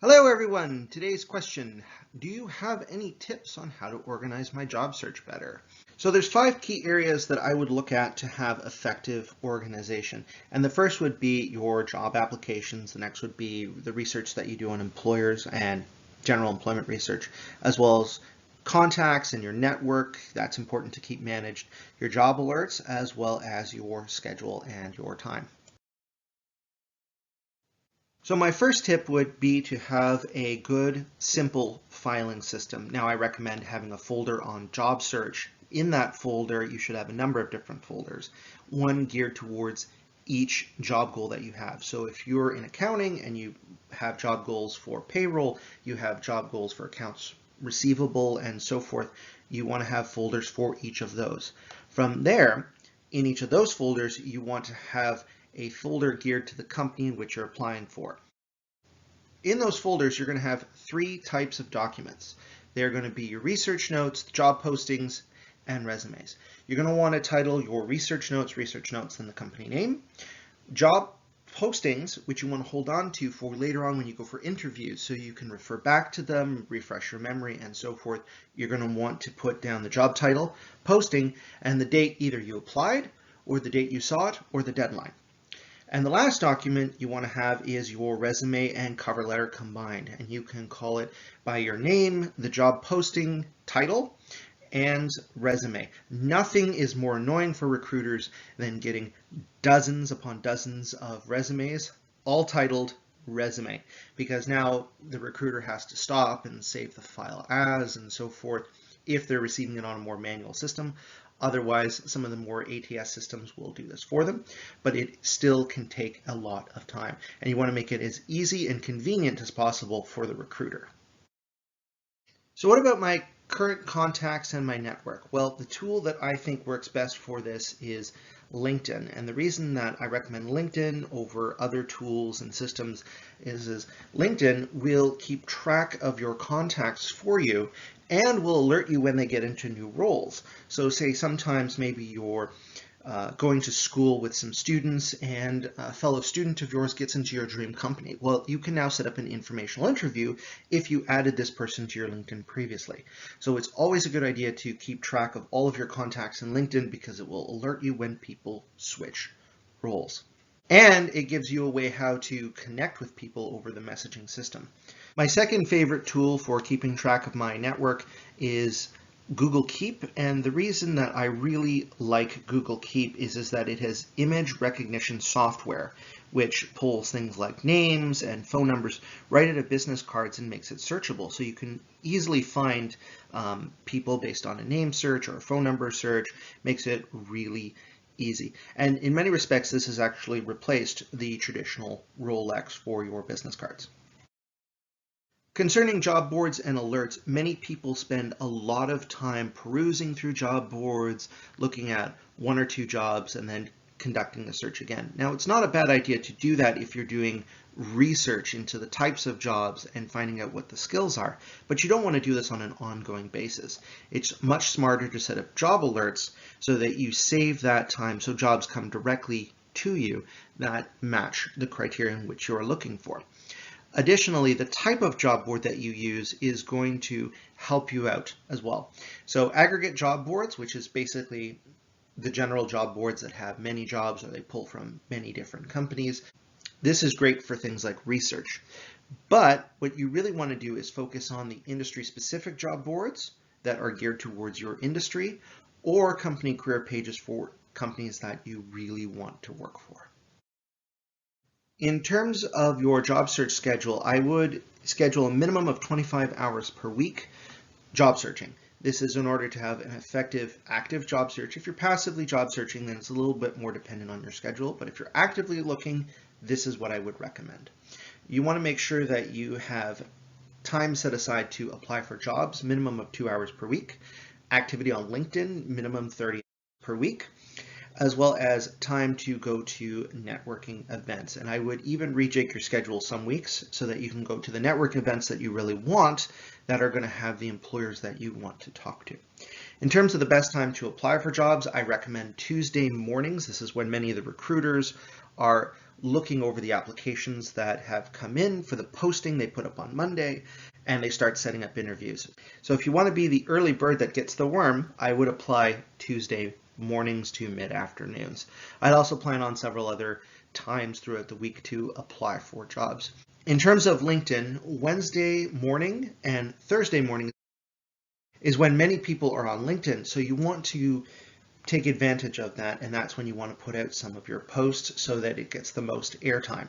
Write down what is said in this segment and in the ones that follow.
Hello everyone! Today's question, do you have any tips on how to organize my job search better? So there's 5 key areas that I would look at to have effective organization. And the first would be your job applications. The next would be the research that you do on employers and general employment research, as well as contacts and your network. That's important to keep managed. Your job alerts, as well as your schedule and your time. So my first tip would be to have a good, simple filing system. Now I recommend having a folder on job search. In that folder, you should have a number of different folders, one geared towards each job goal that you have. So if you're in accounting and you have job goals for payroll, you have job goals for accounts receivable and so forth, you want to have folders for each of those. From there, in each of those folders, you want to have a folder geared to the company in which you're applying for. In those folders, you're going to have 3 types of documents. They're going to be your research notes, job postings, and resumes. You're going to want to title your research notes, and the company name. Job postings, which you want to hold on to for later on when you go for interviews, so you can refer back to them, refresh your memory, and so forth. You're going to want to put down the job title, posting, and the date either you applied, or the date you saw it, or the deadline. And the last document you want to have is your resume and cover letter combined. And you can call it by your name, the job posting title, and resume. Nothing is more annoying for recruiters than getting dozens upon dozens of resumes, all titled resume, because now the recruiter has to stop and save the file as and so forth if they're receiving it on a more manual system. Otherwise, some of the more ATS systems will do this for them, but it still can take a lot of time. And you want to make it as easy and convenient as possible for the recruiter. So what about my current contacts and my network? Well, the tool that I think works best for this is LinkedIn. And the reason that I recommend LinkedIn over other tools and systems is LinkedIn will keep track of your contacts for you and will alert you when they get into new roles. So say sometimes maybe you're going to school with some students and a fellow student of yours gets into your dream company. Well, you can now set up an informational interview if you added this person to your LinkedIn previously. So it's always a good idea to keep track of all of your contacts in LinkedIn because it will alert you when people switch roles. And it gives you a way how to connect with people over the messaging system. My second favorite tool for keeping track of my network is Google Keep, and the reason that I really like Google Keep is that it has image recognition software, which pulls things like names and phone numbers right out of business cards and makes it searchable. So you can easily find people based on a name search or a phone number search, makes it really easy. And in many respects, this has actually replaced the traditional Rolex for your business cards. Concerning job boards and alerts, many people spend a lot of time perusing through job boards, looking at 1 or 2 jobs, and then conducting the search again. Now, it's not a bad idea to do that if you're doing research into the types of jobs and finding out what the skills are, but you don't want to do this on an ongoing basis. It's much smarter to set up job alerts so that you save that time so jobs come directly to you that match the criteria in which you're looking for. Additionally, the type of job board that you use is going to help you out as well. So aggregate job boards, which is basically the general job boards that have many jobs or they pull from many different companies. This is great for things like research. But what you really want to do is focus on the industry-specific job boards that are geared towards your industry or company career pages for companies that you really want to work for. In terms of your job search schedule, I would schedule a minimum of 25 hours per week job searching. This is in order to have an effective active job search. If you're passively job searching, then it's a little bit more dependent on your schedule, but if you're actively looking, this is what I would recommend. You want to make sure that you have time set aside to apply for jobs, minimum of 2 hours per week. Activity on LinkedIn, minimum 30 per week, as well as time to go to networking events. And I would even rejig your schedule some weeks so that you can go to the network events that you really want that are going to have the employers that you want to talk to. In terms of the best time to apply for jobs, I recommend Tuesday mornings. This is when many of the recruiters are looking over the applications that have come in for the posting they put up on Monday, and they start setting up interviews. So if you want to be the early bird that gets the worm, I would apply Tuesday mornings to mid-afternoons. I'd also plan on several other times throughout the week to apply for jobs. In terms of LinkedIn, Wednesday morning and Thursday morning is when many people are on LinkedIn. So you want to take advantage of that, and that's when you want to put out some of your posts so that it gets the most airtime.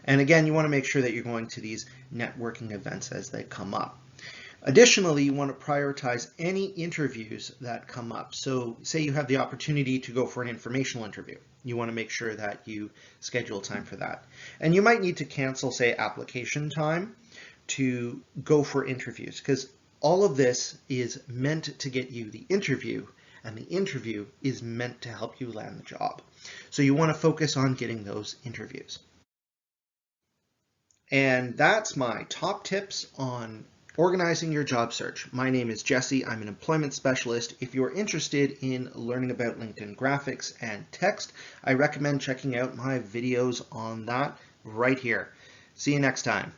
And again, you want to make sure that you're going to these networking events as they come up. Additionally, you want to prioritize any interviews that come up. So say you have the opportunity to go for an informational interview. You want to make sure that you schedule time for that. And you might need to cancel, say, application time to go for interviews, because all of this is meant to get you the interview, and the interview is meant to help you land the job. So you want to focus on getting those interviews. And that's my top tips on organizing your job search. My name is Jesse. I'm an employment specialist. If you're interested in learning about LinkedIn graphics and text, I recommend checking out my videos on that right here. See you next time.